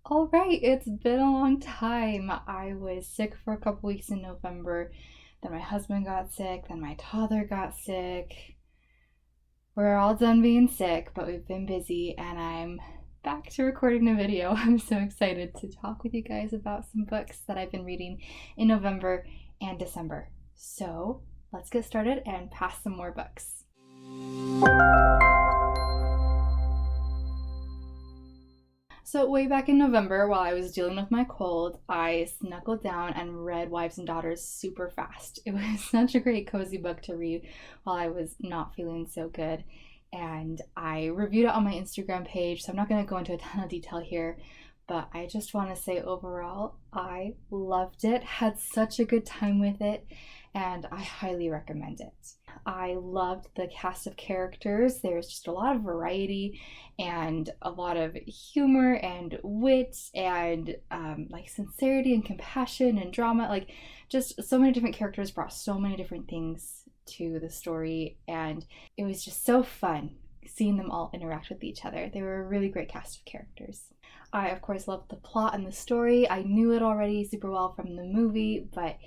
All right, it's been a long time. I was sick for a couple weeks in November. Then my husband got sick. Then my toddler got sick. We're all done being sick, but we've been busy and I'm back to recording a video. I'm so excited to talk with you guys about some books that I've been reading in November and December. So let's get started and pass some more books. So way back in November, while I was dealing with my cold, I snuggled down and read Wives and Daughters super fast. It was such a great cozy book to read while I was not feeling so good. And I reviewed it on my Instagram page, so I'm not going to go into a ton of detail here, but I just want to say overall, I loved it, had such a good time with it, and I highly recommend it. I loved the cast of characters. There's just a lot of variety and a lot of humor and wit and like sincerity and compassion and drama. Like just so many different characters brought so many different things to the story, and it was just so fun seeing them all interact with each other. They were a really great cast of characters. I of course loved the plot and the story. I knew it already super well from the movie, but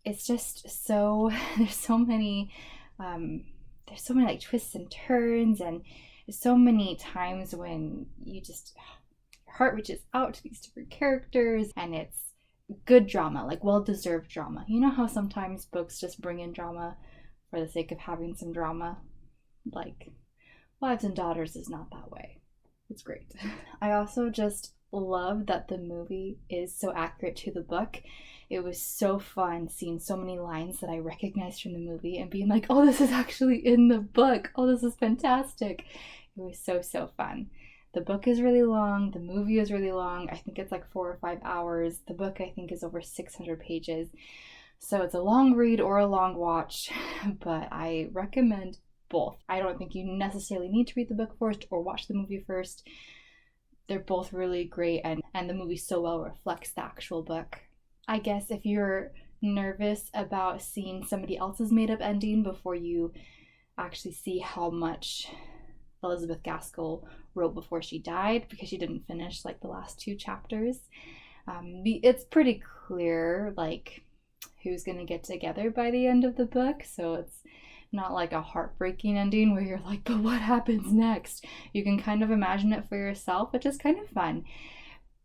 it's just so there's so many like twists and turns, and there's so many times when your heart reaches out to these different characters, and it's good drama, like well-deserved drama. You know how sometimes books just bring in drama for the sake of having some drama? Like Wives and Daughters is not that way. It's great. I also just love that the movie is so accurate to the book. It was so fun seeing so many lines that I recognized from the movie and being like, oh, this is actually in the book. Oh, this is fantastic. It was so fun. The book is really long. The movie is really long. I think it's like 4 or 5 hours. The book, I think, is over 600 pages. So it's a long read or a long watch, but I recommend both. I don't think you necessarily need to read the book first or watch the movie first. They're both really great, and the movie so well reflects the actual book. I guess if you're nervous about seeing somebody else's made-up ending before you actually see how much Elizabeth Gaskell wrote before she died, because she didn't finish like the last 2 chapters, it's pretty clear like who's going to get together by the end of the book, so it's not like a heartbreaking ending where you're like, but what happens next? You can kind of imagine it for yourself, which is kind of fun.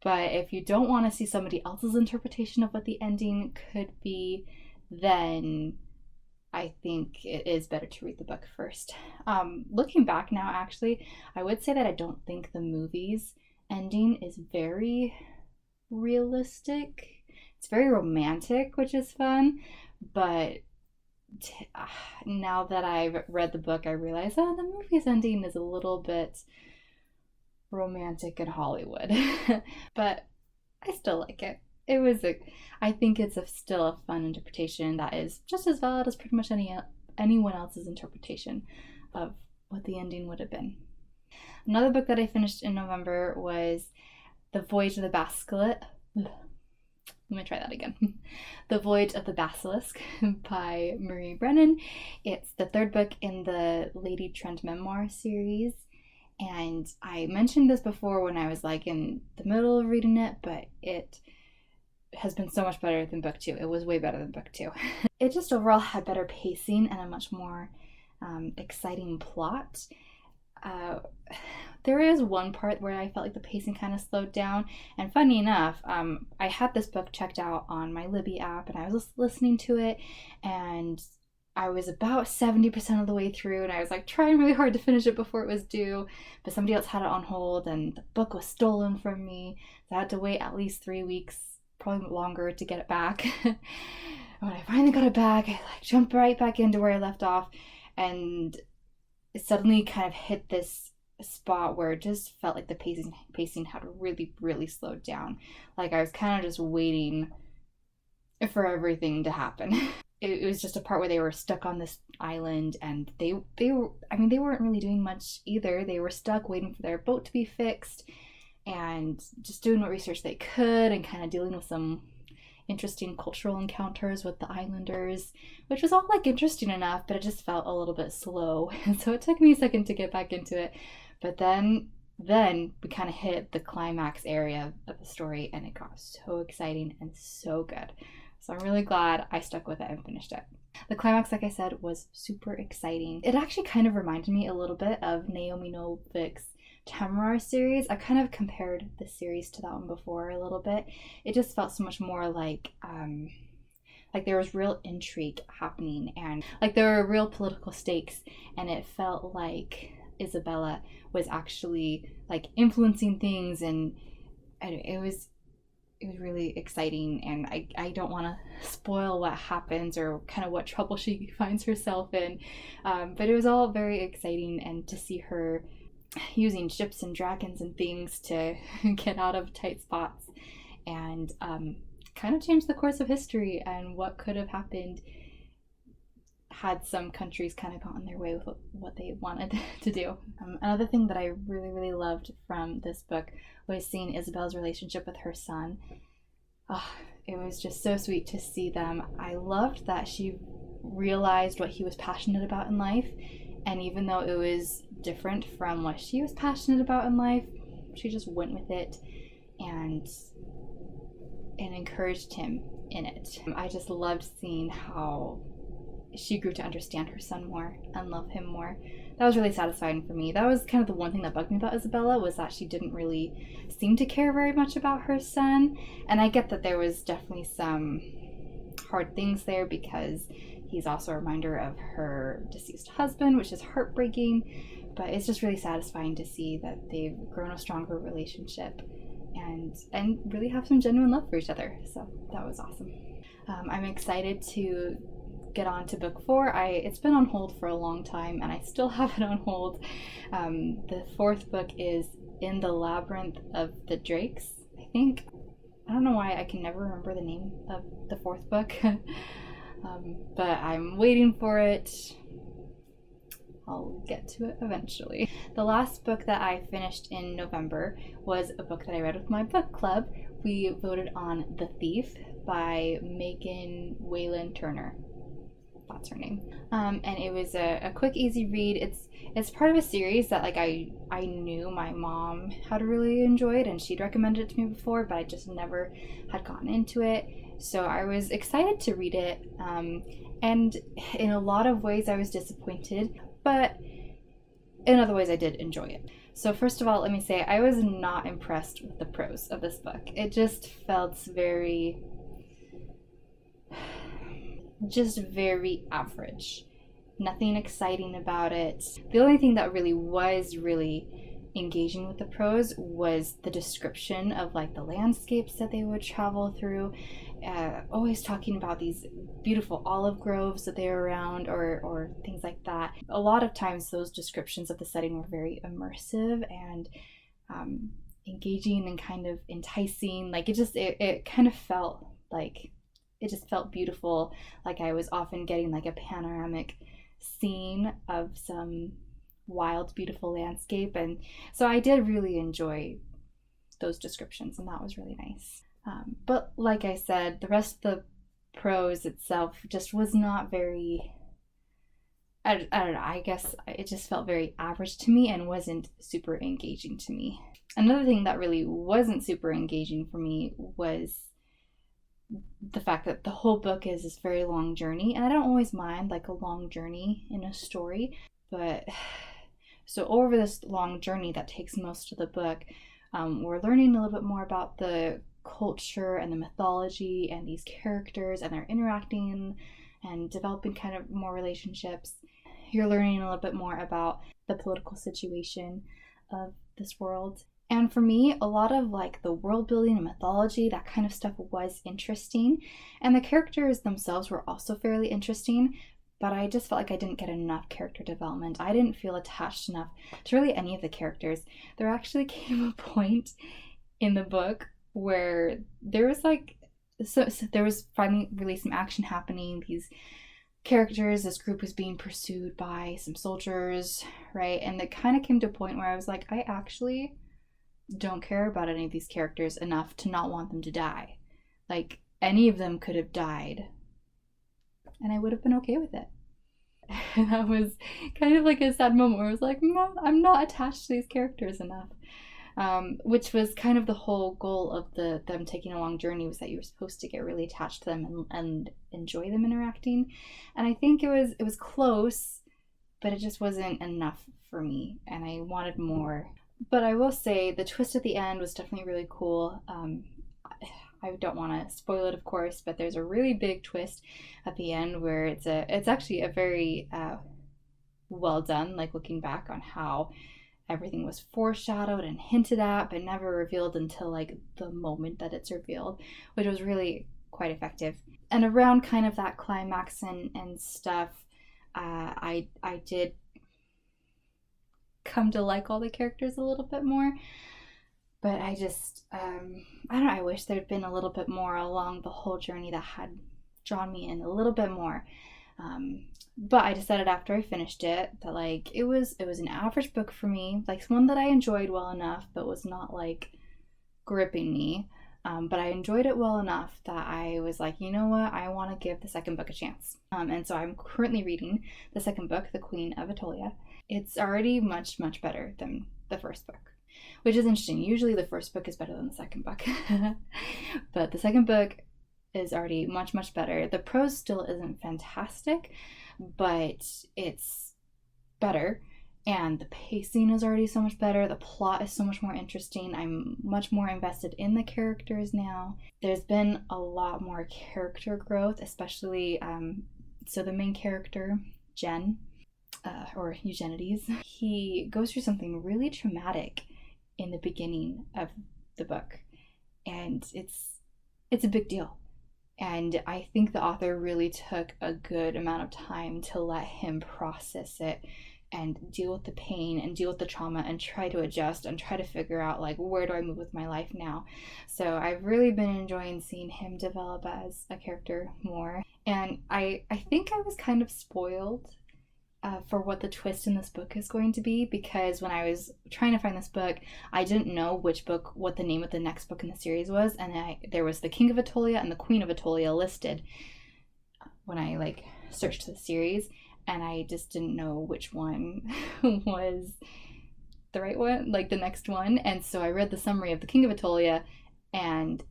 But if you don't want to see somebody else's interpretation of what the ending could be, then I think it is better to read the book first. Looking back now, actually, I would say that I don't think the movie's ending is very realistic. It's very romantic, which is fun, but now that I've read the book, I realize, oh, the movie's ending is a little bit romantic in Hollywood. But I still like it. I think it's still a fun interpretation that is just as valid as pretty much anyone else's interpretation of what the ending would have been. Another book that I finished in November was The Voyage of the Basilisk. Let me try that again. The Voyage of the Basilisk by Marie Brennan. It's the 3rd book in the Lady Trent memoir series. And I mentioned this before when I was like in the middle of reading it, but it has been so much better than book 2. It was way better than book 2. It just overall had better pacing and a much more exciting plot. There is one part where I felt like the pacing kind of slowed down, and funny enough, I had this book checked out on my Libby app, and I was listening to it, and I was about 70% of the way through, and I was like trying really hard to finish it before it was due, but somebody else had it on hold, and the book was stolen from me, so I had to wait at least 3 weeks, probably longer, to get it back. When I finally got it back, I like jumped right back into where I left off, and it suddenly kind of hit this spot where it just felt like the pacing had really slowed down. Like I was kind of just waiting for everything to happen. It was just a part where they were stuck on this island, and they weren't really doing much either. They were stuck waiting for their boat to be fixed and just doing what research they could and kind of dealing with some interesting cultural encounters with the islanders, which was all like interesting enough, but it just felt a little bit slow. And so it took me a second to get back into it. But then then we kind of hit the climax area of the story, and it got so exciting and so good. So I'm really glad I stuck with it and finished it. The climax, like I said, was super exciting. It actually kind of reminded me a little bit of Naomi Novik's Tamara series. I kind of compared the series to that one before a little bit. It just felt so much more like there was real intrigue happening, and like there were real political stakes, and it felt like Isabella was actually like influencing things, and it was really exciting. And I don't want to spoil what happens or kind of what trouble she finds herself in, but it was all very exciting, and to see her using ships and dragons and things to get out of tight spots and kind of change the course of history and what could have happened had some countries kind of gotten their way with what they wanted to do. Another thing that I really, really loved from this book was seeing Isabella's relationship with her son. Oh, it was just so sweet to see them. I loved that she realized what he was passionate about in life, and even though it was different from what she was passionate about in life, she just went with it and encouraged him in it. I just loved seeing how she grew to understand her son more and love him more. That was really satisfying for me. That was kind of the one thing that bugged me about Isabella, was that she didn't really seem to care very much about her son. And I get that there was definitely some hard things there, because he's also a reminder of her deceased husband, which is heartbreaking, but it's just really satisfying to see that they've grown a stronger relationship and really have some genuine love for each other. So that was awesome. I'm excited to get on to book 4. It's been on hold for a long time, and I still have it on hold. The 4th book is In the Labyrinth of the Drakes, I think. I don't know why I can never remember the name of the 4th book, but I'm waiting for it. I'll get to it eventually. The last book that I finished in November was a book that I read with my book club. We voted on The Thief by Megan Whalen Turner. That's her name. And it was a quick, easy read. It's part of a series that like I knew my mom had really enjoyed, and she'd recommended it to me before, but I just never had gotten into it. So I was excited to read it. And in a lot of ways I was disappointed, but in other ways I did enjoy it. So first of all, let me say I was not impressed with the prose of this book. It just felt very average. Nothing exciting about it. The only thing that really was engaging with the prose was the description of like the landscapes that they would travel through, always talking about these beautiful olive groves that they were around, or things like that. A lot of times those descriptions of the setting were very immersive and engaging and kind of enticing. Like it kind of felt like it just felt beautiful, like I was often getting like a panoramic scene of some wild, beautiful landscape. And so I did really enjoy those descriptions, and that was really nice. But like I said, the rest of the prose itself just was not very, I don't know, I guess it just felt very average to me and wasn't super engaging to me. Another thing that really wasn't super engaging for me was the fact that the whole book is this very long journey, and I don't always mind like a long journey in a story, but so over this long journey that takes most of the book, we're learning a little bit more about the culture and the mythology and these characters, and they're interacting and developing kind of more relationships. You're learning a little bit more about the political situation of this world. And for me, a lot of like the world building and mythology, that kind of stuff was interesting. And the characters themselves were also fairly interesting, but I just felt like I didn't get enough character development. I didn't feel attached enough to really any of the characters. There actually came a point in the book where there was like, so there was finally really some action happening. These characters, this group was being pursued by some soldiers, right? And it kind of came to a point where I was like, I actually don't care about any of these characters enough to not want them to die. Like, any of them could have died and I would have been okay with it. And that was kind of like a sad moment where I was like, no, I'm not attached to these characters enough. Which was kind of the whole goal of them taking a long journey, was that you were supposed to get really attached to them and enjoy them interacting. And I think it was close, but it just wasn't enough for me, and I wanted more. But I will say the twist at the end was definitely really cool. I don't want to spoil it, of course, but there's a really big twist at the end where it's actually a very well done, like looking back on how everything was foreshadowed and hinted at, but never revealed until like the moment that it's revealed, which was really quite effective. And around kind of that climax and stuff, I did come to like all the characters a little bit more. But I just, I don't know, I wish there'd been a little bit more along the whole journey that had drawn me in a little bit more. But I decided after I finished it that like it was an average book for me, like one that I enjoyed well enough, but was not like gripping me. But I enjoyed it well enough that I was like, you know what, I want to give the second book a chance. And so I'm currently reading the second book, The Queen of Attolia. It's already much, much better than the first book, which is interesting. Usually the first book is better than the second book. But the second book is already much, much better. The prose still isn't fantastic, but it's better. And the pacing is already so much better. The plot is so much more interesting. I'm much more invested in the characters now. There's been a lot more character growth, especially, so the main character, Jen, or Eugenides, he goes through something really traumatic in the beginning of the book. And it's a big deal. And I think the author really took a good amount of time to let him process it and deal with the pain and deal with the trauma and try to adjust and try to figure out like, where do I move with my life now? So I've really been enjoying seeing him develop as a character more. And I think I was kind of spoiled for what the twist in this book is going to be, because when I was trying to find this book, I didn't know what the name of the next book in the series was, and there was the King of Attolia and the Queen of Attolia listed when I like searched the series, and I just didn't know which one was the right one, like the next one. And so I read the summary of the King of Attolia, and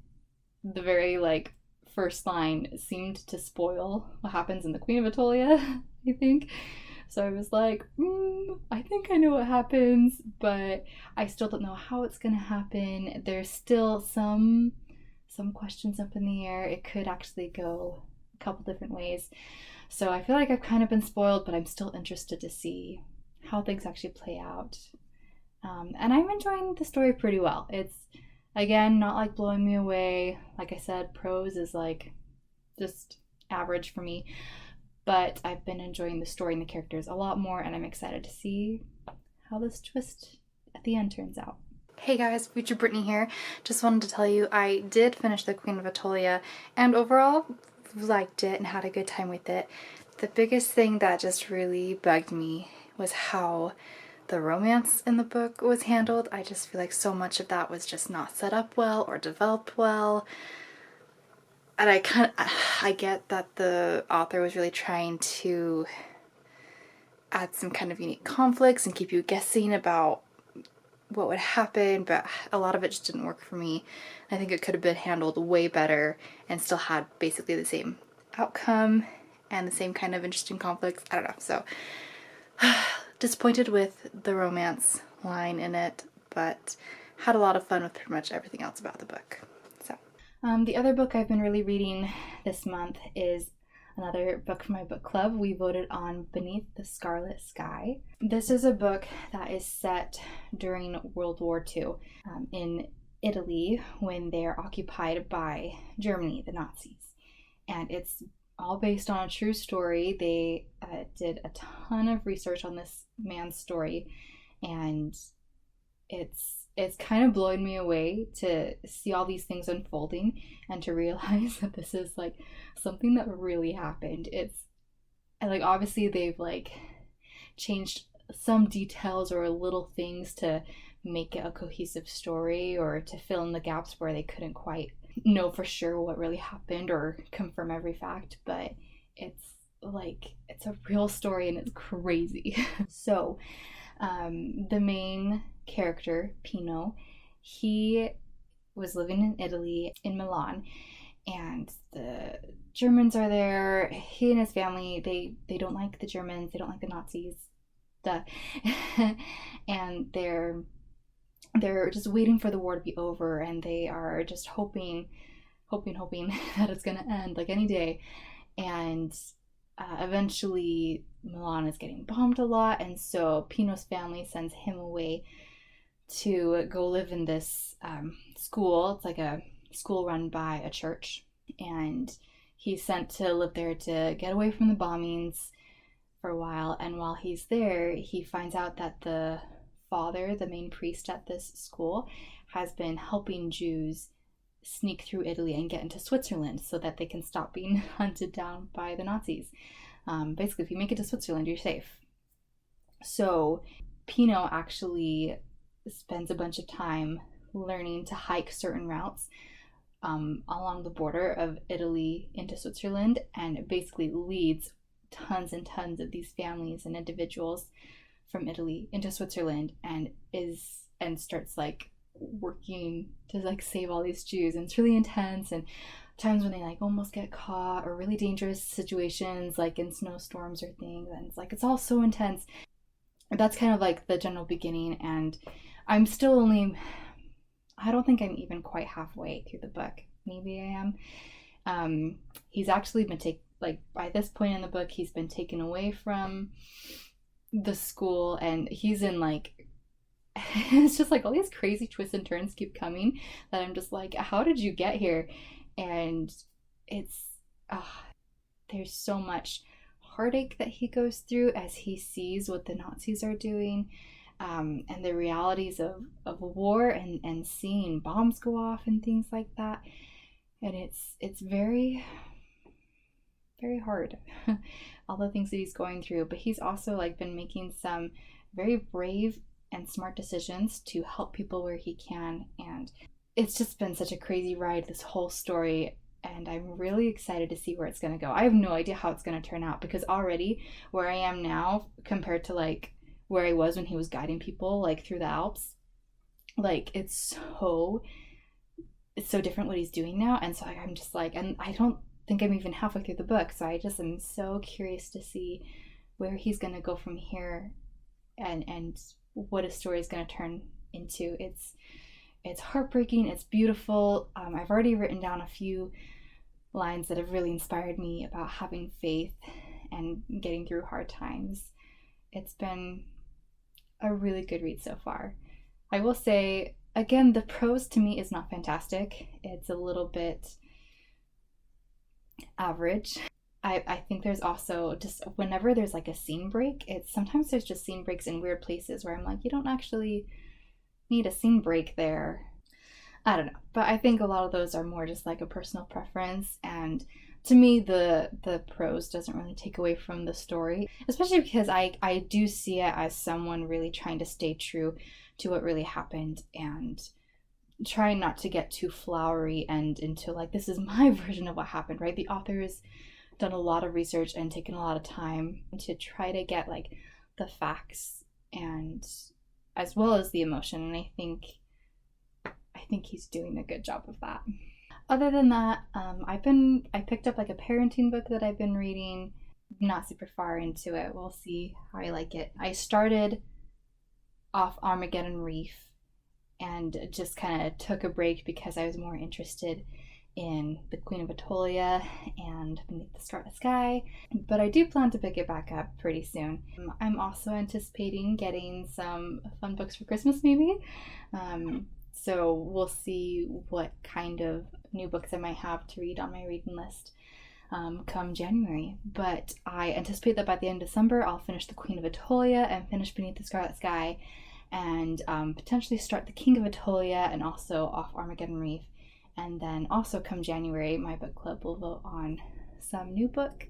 the very like first line seemed to spoil what happens in the Queen of Attolia, I think. So I was like, I think I know what happens, but I still don't know how it's going to happen. There's still some questions up in the air. It could actually go a couple different ways. So I feel like I've kind of been spoiled, but I'm still interested to see how things actually play out. And I'm enjoying the story pretty well. It's, again, not like blowing me away. Like I said, prose is like just average for me. But I've been enjoying the story and the characters a lot more, and I'm excited to see how this twist at the end turns out. Hey guys, Future Brittany here. Just wanted to tell you I did finish The Queen of Attolia, and overall liked it and had a good time with it. The biggest thing that just really bugged me was how the romance in the book was handled. I just feel like so much of that was just not set up well or developed well. And I get that the author was really trying to add some kind of unique conflicts and keep you guessing about what would happen, but a lot of it just didn't work for me. I think it could have been handled way better and still had basically the same outcome and the same kind of interesting conflicts. I don't know. So disappointed with the romance line in it, but had a lot of fun with pretty much everything else about the book. The other book I've been really reading this month is another book from my book club. We voted on Beneath the Scarlet Sky. This is a book that is set during World War II in Italy when they're occupied by Germany, the Nazis. And it's all based on a true story. They did a ton of research on this man's story, and it's kind of blowing me away to see all these things unfolding and to realize that this is like something that really happened. It's like, obviously they've like changed some details or little things to make it a cohesive story or to fill in the gaps where they couldn't quite know for sure what really happened or confirm every fact, but like, it's a real story and it's crazy. So, the main character, Pino, he was living in Italy, in Milan, and the Germans are there. He and his family, they don't like the Germans, they don't like the Nazis, duh. And they're just waiting for the war to be over, and they are just hoping that it's gonna end like any day. And eventually Milan is getting bombed a lot, and so Pino's family sends him away to go live in this school. It's like a school run by a church, and he's sent to live there to get away from the bombings for a while. And while he's there, he finds out that the father, the main priest at this school, has been helping Jews sneak through Italy and get into Switzerland so that they can stop being hunted down by the Nazis. Basically, if you make it to Switzerland, you're safe. So Pino actually spends a bunch of time learning to hike certain routes along the border of Italy into Switzerland, and basically leads tons and tons of these families and individuals from Italy into Switzerland, and starts like working to like save all these Jews. And it's really intense, and times when they like almost get caught, or really dangerous situations like in snowstorms or things, and it's like it's all so intense. That's kind of like the general beginning, and I'm still only, I don't think I'm even quite halfway through the book. Maybe I am. He's actually been by this point in the book, he's been taken away from the school, and he's in like, it's just like all these crazy twists and turns keep coming that I'm just like, how did you get here? And it's, there's so much heartache that he goes through as he sees what the Nazis are doing, and the realities of war, and seeing bombs go off and things like that. And it's very, very hard, all the things that he's going through. But he's also like been making some very brave and smart decisions to help people where he can. And it's just been such a crazy ride, this whole story. And I'm really excited to see where it's going to go. I have no idea how it's going to turn out, because already where I am now compared to like where I was when he was guiding people like through the Alps, like it's so different what he's doing now. And so I'm just like, and I don't think I'm even halfway through the book, so I just am so curious to see where he's going to go from here, and what his story is going to turn into. It's heartbreaking, it's beautiful. I've already written down a few lines that have really inspired me about having faith and getting through hard times. It's been a really good read so far. I will say, again, the prose to me is not fantastic. It's a little bit average. I think there's also just, whenever there's like a scene break, sometimes there's just scene breaks in weird places where I'm like, you don't actually need a scene break there. I don't know, but I think a lot of those are more just like a personal preference, and to me the prose doesn't really take away from the story, especially because I do see it as someone really trying to stay true to what really happened, and trying not to get too flowery and into like, this is my version of what happened, right? The author's done a lot of research and taken a lot of time to try to get like the facts and as well as the emotion, and I think he's doing a good job of that. Other than that, I picked up like a parenting book that I've been reading. Not super far into it. We'll see how I like it. I started off Armageddon Reef and just kind of took a break because I was more interested in the Queen of Attolia and Beneath the Scarlet Sky, but I do plan to pick it back up pretty soon. I'm also anticipating getting some fun books for Christmas maybe, so we'll see what kind of new books I might have to read on my reading list come January. But I anticipate that by the end of December I'll finish the Queen of Attolia and finish Beneath the Scarlet Sky, and potentially start the King of Attolia and also off Armageddon Reef. And then also come January, my book club will vote on some new book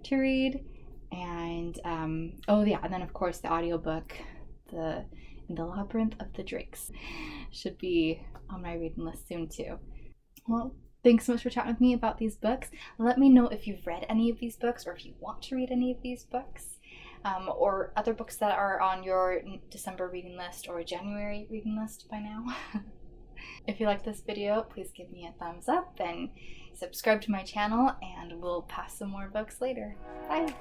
to read. And and then of course the audiobook, In the Labyrinth of the Drakes, should be on my reading list soon too. Well, Thanks so much for chatting with me about these books. Let me know if you've read any of these books or if you want to read any of these books, or other books that are on your December reading list or January reading list by now. If you like this video, please give me a thumbs up and subscribe to my channel, and we'll pass some more books later. Bye!